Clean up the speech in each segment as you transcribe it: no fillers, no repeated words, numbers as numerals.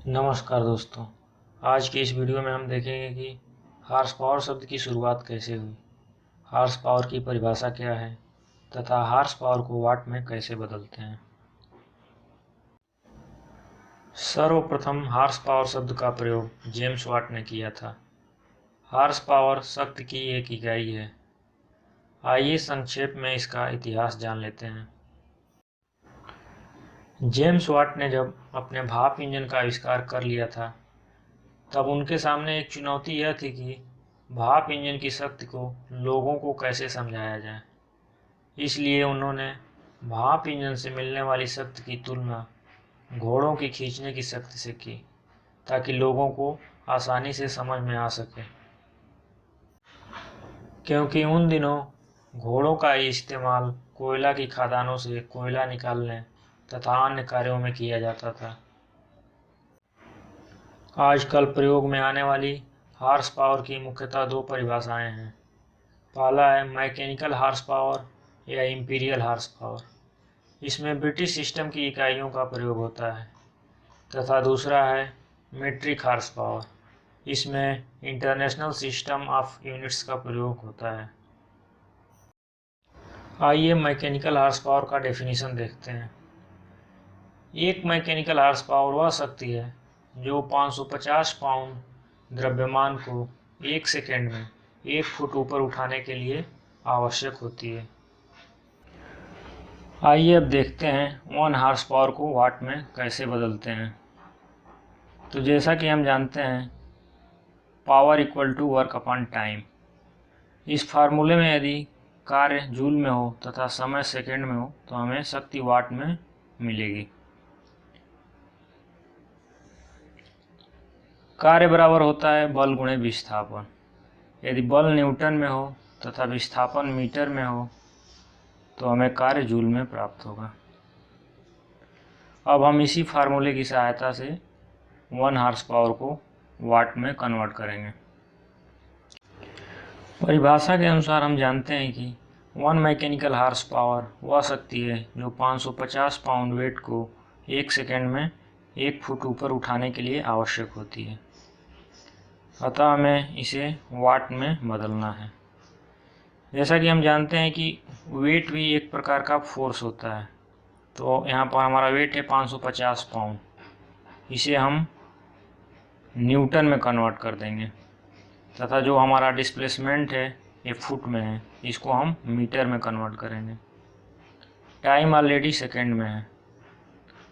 नमस्कार दोस्तों। आज की इस वीडियो में हम देखेंगे कि हॉर्स पावर शब्द की शुरुआत कैसे हुई, हॉर्स पावर की परिभाषा क्या है तथा हॉर्स पावर को वाट में कैसे बदलते हैं। सर्वप्रथम हॉर्स पावर शब्द का प्रयोग जेम्स वाट ने किया था। हॉर्स पावर शक्ति की एक इकाई है। आइए संक्षेप में इसका इतिहास जान लेते हैं। जेम्स वाट ने जब अपने भाप इंजन का आविष्कार कर लिया था, तब उनके सामने एक चुनौती यह थी कि भाप इंजन की शक्ति को लोगों को कैसे समझाया जाए। इसलिए उन्होंने भाप इंजन से मिलने वाली शक्ति की तुलना घोड़ों की खींचने की शक्ति से की, ताकि लोगों को आसानी से समझ में आ सके। क्योंकि उन दिनों घोड़ों का इस्तेमाल कोयला की खदानों से कोयला निकालने तथा अन्य कार्यों में किया जाता था। आजकल प्रयोग में आने वाली हॉर्स पावर की मुख्यतः दो परिभाषाएं हैं। पहला है मैकेनिकल हॉर्स पावर या इंपीरियल हॉर्स पावर। इसमें ब्रिटिश सिस्टम की इकाइयों का प्रयोग होता है। तथा दूसरा है मीट्रिक हॉर्स पावर। इसमें इंटरनेशनल सिस्टम ऑफ यूनिट्स का प्रयोग होता है। आइए मैकेनिकल हॉर्स पावर का डेफिनेशन देखते हैं। एक मैकेनिकल हॉर्स पावर वह शक्ति है जो 550 पाउंड द्रव्यमान को 1 सेकेंड में 1 फुट ऊपर उठाने के लिए आवश्यक होती है। आइए अब देखते हैं 1 हॉर्स पावर को वाट में कैसे बदलते हैं। तो जैसा कि हम जानते हैं, power equal to work upon time. इस फार्मूले में यदि कार्य जूल में हो तथा समय सेकेंड में हो तो हमें शक्ति वाट में मिलेगी। कार्य बराबर होता है बल गुणे विस्थापन। यदि बल न्यूटन में हो तथा विस्थापन मीटर में हो तो हमें कार्य जूल में प्राप्त होगा। अब हम इसी फार्मूले की सहायता से 1 हॉर्स पावर को वाट में कन्वर्ट करेंगे। परिभाषा के अनुसार हम जानते हैं कि 1 मैकेनिकल हॉर्स पावर वह शक्ति है जो 550 पाउंड वेट को 1 सेकेंड में 1 फुट ऊपर उठाने के लिए आवश्यक होती है। अतः हमें इसे वाट में बदलना है। जैसा कि हम जानते हैं कि वेट भी एक प्रकार का फोर्स होता है। तो यहाँ पर हमारा वेट है 550 पाउंड। इसे हम न्यूटन में कन्वर्ट कर देंगे तथा जो हमारा डिस्प्लेसमेंट है ये फुट में है, इसको हम मीटर में कन्वर्ट करेंगे। टाइम ऑलरेडी सेकेंड में है,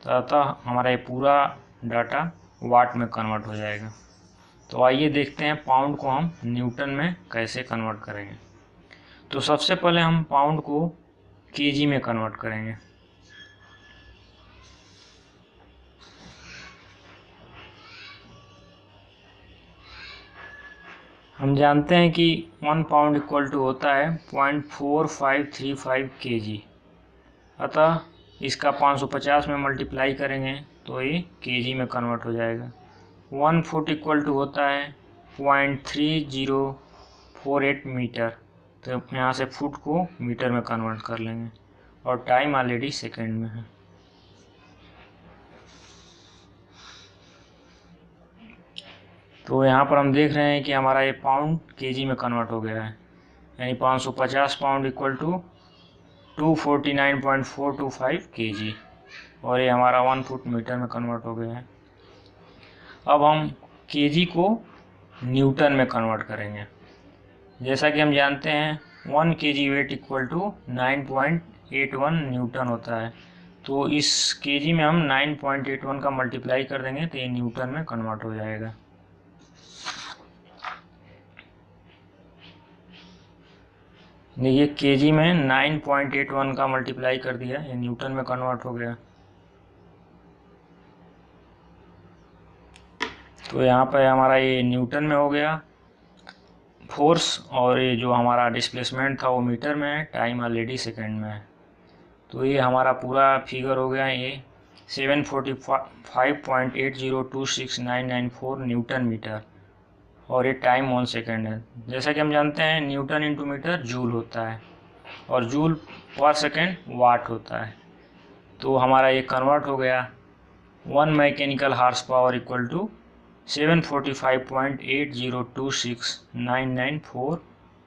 अतः हमारा ये पूरा डाटा वाट में कन्वर्ट हो जाएगा। तो आइए देखते हैं पाउंड को हम न्यूटन में कैसे कन्वर्ट करेंगे। तो सबसे पहले हम पाउंड को केजी में कन्वर्ट करेंगे। हम जानते हैं कि 1 पाउंड इक्वल टू होता है 0.4535 kg। अतः इसका 550 में मल्टीप्लाई करेंगे तो ये केजी में कन्वर्ट हो जाएगा। 1 फुट इक्वल टू होता है 0.3048 मीटर। तो यहाँ से फुट को मीटर में कन्वर्ट कर लेंगे और टाइम ऑलरेडी सेकेंड में है। तो यहाँ पर हम देख रहे हैं कि हमारा ये पाउंड केजी में कन्वर्ट हो गया है, यानी 550 पाउंड इक्वल टू 249.425 kg और ये हमारा 1 फुट मीटर में कन्वर्ट हो गया है। अब हम केजी को न्यूटन में कन्वर्ट करेंगे। जैसा कि हम जानते हैं 1 kg weight equal to 9.81 newton होता है। तो इस केजी में हम 9.81 का मल्टीप्लाई कर देंगे तो ये न्यूटन में कन्वर्ट हो जाएगा। देखिए केजी में 9.81 का मल्टीप्लाई कर दिया, ये न्यूटन में कन्वर्ट हो गया। तो यहाँ पे हमारा ये न्यूटन में हो गया फोर्स और ये जो हमारा डिस्प्लेसमेंट था वो मीटर में है, टाइम ऑलरेडी सेकेंड में है। तो ये हमारा पूरा फिगर हो गया ये 745.8026994 न्यूटन मीटर और ये टाइम 1 सेकेंड है। जैसा कि हम जानते हैं न्यूटन इंटू मीटर जूल होता है और जूल पर सेकेंड वाट होता है। तो हमारा ये कन्वर्ट हो गया 1 mechanical horse power equal to 745.8026994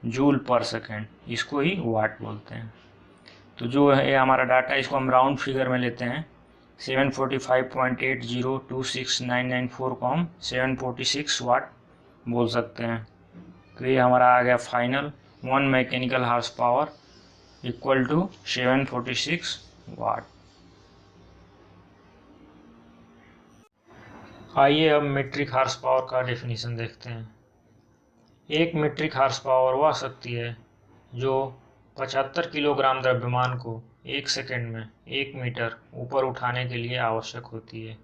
joule per second, इसको ही वाट बोलते हैं। तो जो है हमारा डाटा, इसको हम राउंड फिगर में लेते हैं। 745.8026994 को हम 746 वाट बोल सकते हैं। तो ये हमारा आ गया final 1 mechanical horse power equal to 746 watt. आइए अब मीट्रिक हार्स पावर का डेफिनेशन देखते हैं। एक मीट्रिक हार्स पावर वह शक्ति है जो 75 किलोग्राम द्रव्यमान को 1 सेकंड में 1 मीटर ऊपर उठाने के लिए आवश्यक होती है।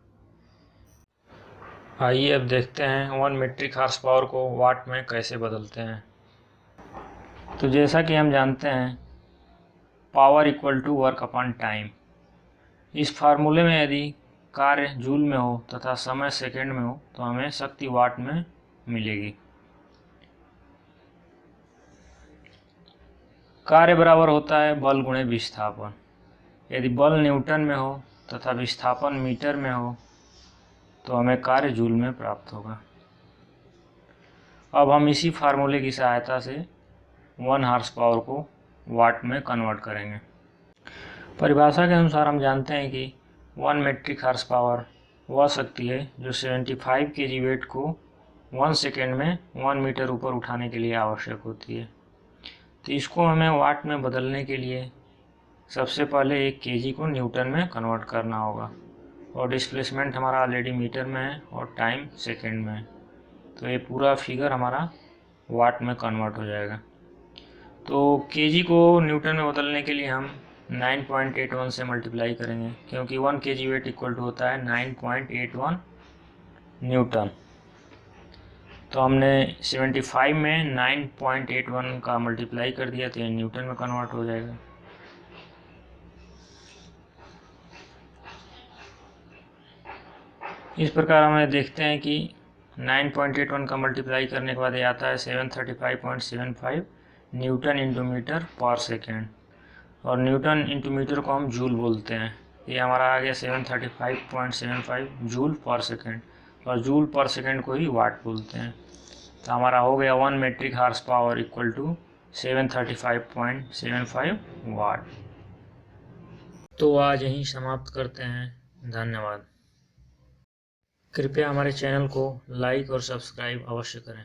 आइए अब देखते हैं 1 मीट्रिक हार्स पावर को वाट में कैसे बदलते हैं। तो जैसा कि हम जानते हैं, power equal to work upon time. इस फार्मूले में यदि कार्य जूल में हो तथा समय सेकंड में हो तो हमें शक्ति वाट में मिलेगी। कार्य बराबर होता है बल गुणे विस्थापन। यदि बल न्यूटन में हो तथा विस्थापन मीटर में हो तो हमें कार्य जूल में प्राप्त होगा। अब हम इसी फार्मूले की सहायता से 1 हार्स पावर को वाट में कन्वर्ट करेंगे। परिभाषा के अनुसार हम जानते हैं कि 1 मीट्रिक हार्स पावर वह शक्ति है जो 75 kg वेट को 1 सेकेंड में 1 मीटर ऊपर उठाने के लिए आवश्यक होती है। तो इसको हमें वाट में बदलने के लिए सबसे पहले 1 kg को न्यूटन में कन्वर्ट करना होगा, और डिस्प्लेसमेंट हमारा ऑलरेडी मीटर में है और टाइम सेकेंड में है। तो ये पूरा फिगर हमारा वाट में कन्वर्ट हो जाएगा। तो kg को न्यूटन में बदलने के लिए हम 9.81 से मल्टीप्लाई करेंगे, क्योंकि 1 kg वेट इक्वल टू होता है 9.81 न्यूटन। तो हमने 75 में 9.81 का मल्टीप्लाई कर दिया तो ये न्यूटन में कन्वर्ट हो जाएगा। इस प्रकार हमें देखते हैं कि 9.81 का मल्टीप्लाई करने के बाद ये आता है 735.75 न्यूटन इंटू मीटर पर सेकेंड, और न्यूटन इंटू मीटर को हम जूल बोलते हैं। ये हमारा आ गया 735.75 जूल पर सेकेंड, और जूल पर सेकेंड को ही वाट बोलते हैं। तो हमारा हो गया 1 metric horse power equal to 735.75 watt. तो आज यहीं समाप्त करते हैं। धन्यवाद। कृपया हमारे चैनल को लाइक और सब्सक्राइब अवश्य करें।